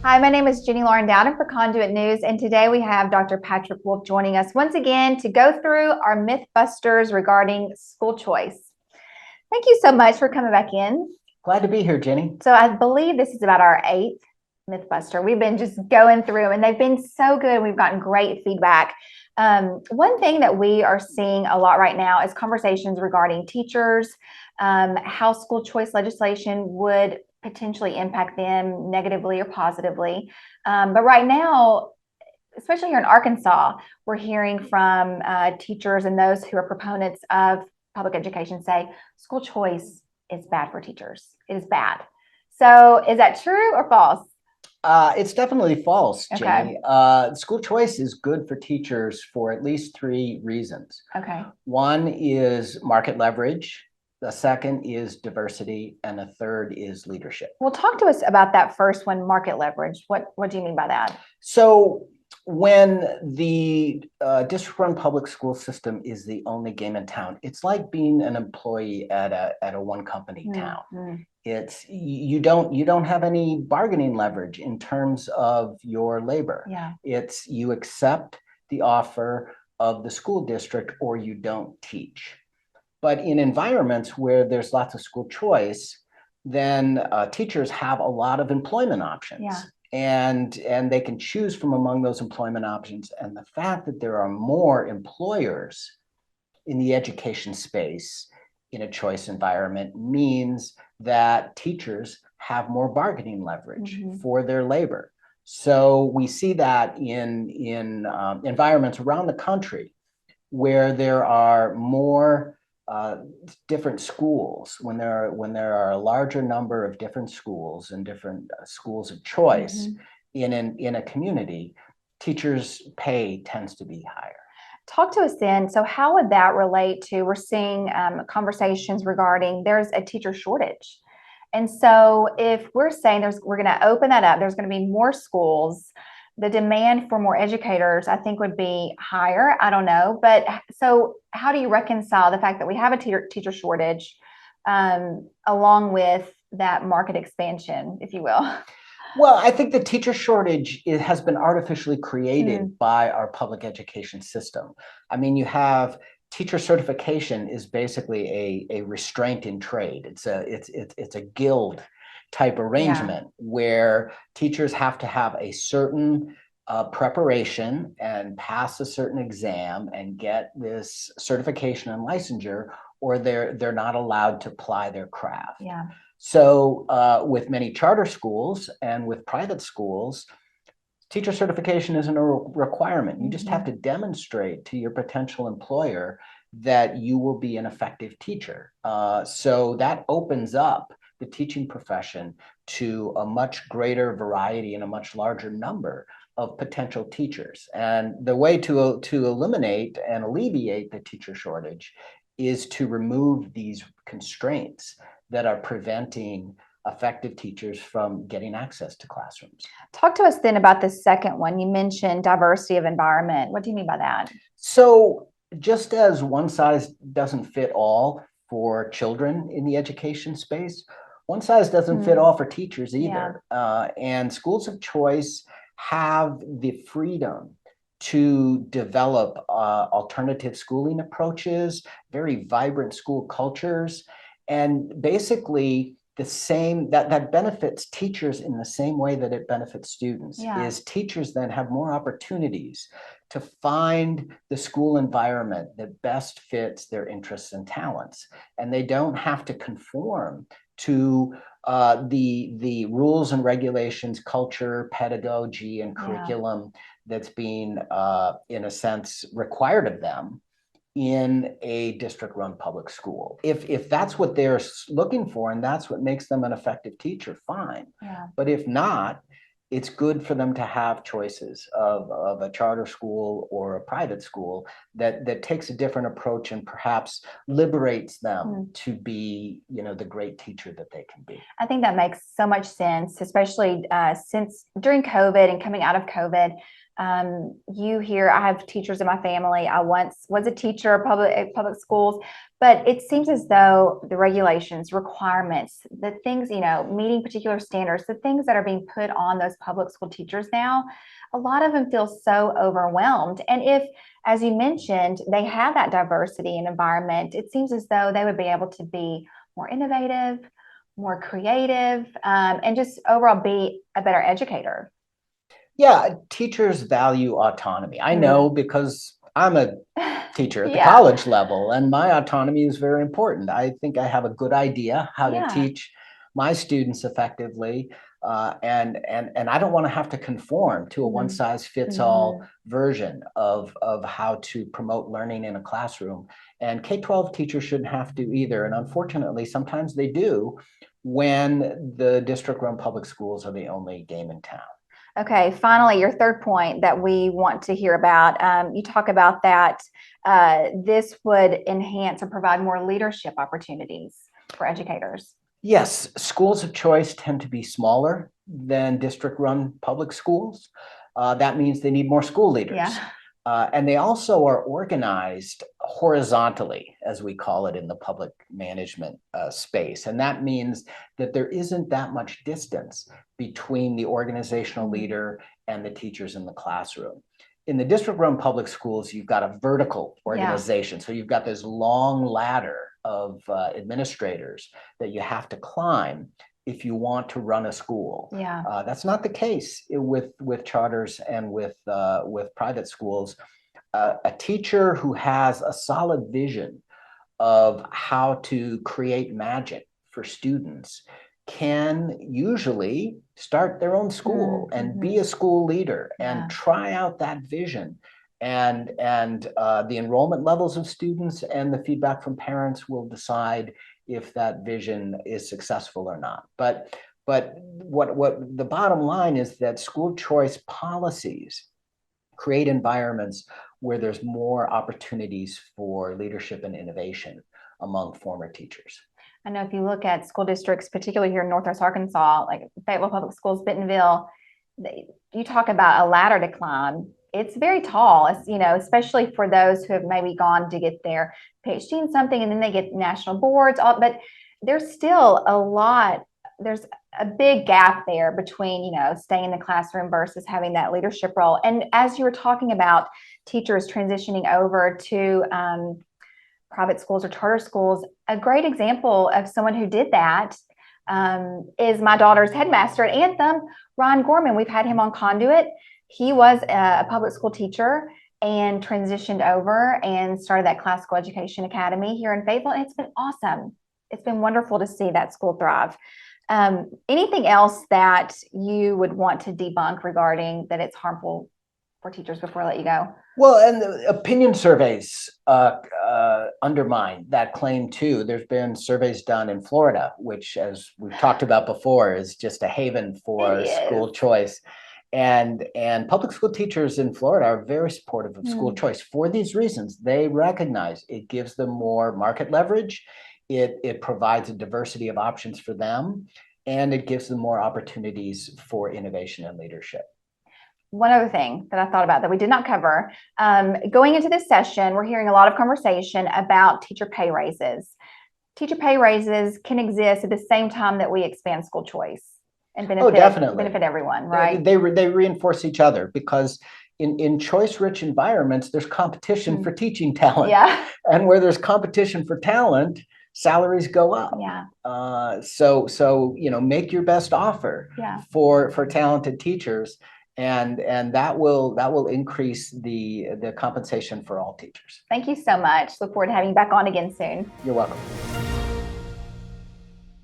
Hi, my name is Jenny Lauren Dowden for Conduit News, and today we have Dr. Patrick Wolf joining us once again to go through our Mythbusters regarding school choice. Thank you so much for coming back in. Glad to be here, Jenny. So I believe this is about our 8th Mythbuster. We've been just going through, and they've been so good. We've gotten great feedback. One thing that we are seeing a lot right now is conversations regarding teachers, how school choice legislation would potentially impact them negatively or positively. But right now, especially here in Arkansas, we're hearing from teachers and those who are proponents of public education say school choice is bad for teachers. It is bad. So is that true or false? It's definitely false, Okay. Jenny. School choice is good for teachers for at least 3 reasons. Okay. One is market leverage, the second is diversity, and the third is leadership. Well, talk to us about that first one, market leverage. What do you mean by that? So when the district-run public school system is the only game in town, it's like being an employee at a one company town. It's you don't have any bargaining leverage in terms of your labor. Yeah. It's you accept the offer of the school district or you don't teach. But in environments where there's lots of school choice, then teachers have a lot of employment options. Yeah. And they can choose from among those employment options. And the fact that there are more employers in the education space in a choice environment means that teachers have more bargaining leverage for their labor. So we see that in environments around the country where there are more different schools, when there are a larger number of different schools and different schools of choice in a community, teachers' pay tends to be higher. Talk to us then. So how would that relate to, we're seeing conversations regarding there's a teacher shortage. And so if we're saying we're going to open that up, there's going to be more schools, the demand for more educators, I think, would be higher. I don't know. But so how do you reconcile the fact that we have a teacher shortage along with that market expansion, if you will? Well, I think the teacher shortage has been artificially created by our public education system. I mean, you have teacher certification is basically a restraint in trade. It's a guild type arrangement where teachers have to have a certain preparation and pass a certain exam and get this certification and licensure, or they're not allowed to ply their craft. Yeah. So with many charter schools and with private schools, teacher certification isn't a requirement. You just have to demonstrate to your potential employer that you will be an effective teacher. So that opens up the teaching profession to a much greater variety and a much larger number of potential teachers. And the way to eliminate and alleviate the teacher shortage is to remove these constraints that are preventing effective teachers from getting access to classrooms. Talk to us then about the second one. You mentioned diversity of environment. What do you mean by that? So just as one size doesn't fit all for children in the education space, one size doesn't fit all for teachers either. And schools of choice have the freedom to develop alternative schooling approaches, very vibrant school cultures, and basically the same that benefits teachers in the same way that it benefits students. Is teachers then have more opportunities to find the school environment that best fits their interests and talents, and they don't have to conform to the rules and regulations, culture, pedagogy, and curriculum that's being, in a sense, required of them in a district-run public school. If that's what they're looking for and that's what makes them an effective teacher, fine. But if not, it's good for them to have choices of a charter school or a private school that takes a different approach and perhaps liberates them to be, the great teacher that they can be. I think that makes so much sense, especially since during COVID and coming out of COVID, You hear, I have teachers in my family. I once was a teacher at public schools, but it seems as though the regulations, requirements, the things, meeting particular standards, the things that are being put on those public school teachers now, a lot of them feel so overwhelmed. And if, as you mentioned, they have that diversity in environment, it seems as though they would be able to be more innovative, more creative, and just overall be a better educator. Yeah, teachers value autonomy. I know because I'm a teacher at the Yeah. college level, and my autonomy is very important. I think I have a good idea how to teach my students effectively, and I don't want to have to conform to a one-size-fits-all version of how to promote learning in a classroom. And K-12 teachers shouldn't have to either. And unfortunately, sometimes they do when the district-run public schools are the only game in town. Okay, finally, your third point that we want to hear about. You talk about that this would enhance or provide more leadership opportunities for educators. Yes, schools of choice tend to be smaller than district-run public schools. That means they need more school leaders. Yeah. And they also are organized horizontally, as we call it in the public management space. And that means that there isn't that much distance between the organizational leader and the teachers in the classroom. In the district-run public schools, you've got a vertical organization. So you've got this long ladder of administrators that you have to climb if you want to run a school. Yeah. That's not the case with charters and with private schools. A teacher who has a solid vision of how to create magic for students can usually start their own school and be a school leader and try out that vision. And the enrollment levels of students and the feedback from parents will decide if that vision is successful or not. But what the bottom line is that school choice policies create environments where there's more opportunities for leadership and innovation among former teachers. I know if you look at school districts, particularly here in Northwest Arkansas, like Fayetteville Public Schools, Bentonville, you talk about a ladder to climb. It's very tall, especially for those who have maybe gone to get their PhD in something and then they get national boards, but there's still there's a big gap there between, staying in the classroom versus having that leadership role. And as you were talking about teachers transitioning over to private schools or charter schools, a great example of someone who did that is my daughter's headmaster at Anthem, Ron Gorman. We've had him on Conduit. He was a public school teacher and transitioned over and started that classical education academy here in Fayetteville. And it's been awesome. It's been wonderful to see that school thrive. Anything else that you would want to debunk regarding that it's harmful for teachers before I let you go? Well, and the opinion surveys undermine that claim too. There's been surveys done in Florida, which, as we've talked about before, is just a haven for school choice. And public school teachers in Florida are very supportive of school choice for these reasons. They recognize it gives them more market leverage. It provides a diversity of options for them, and it gives them more opportunities for innovation and leadership. One other thing that I thought about that we did not cover, going into this session, we're hearing a lot of conversation about teacher pay raises. Teacher pay raises can exist at the same time that we expand school choice and benefit everyone, right? They reinforce each other because in choice-rich environments, there's competition for teaching talent. Yeah. And where there's competition for talent, salaries go up. Yeah. So make your best offer for talented teachers, and that will increase the compensation for all teachers. Thank you so much. Look forward to having you back on again soon. You're welcome.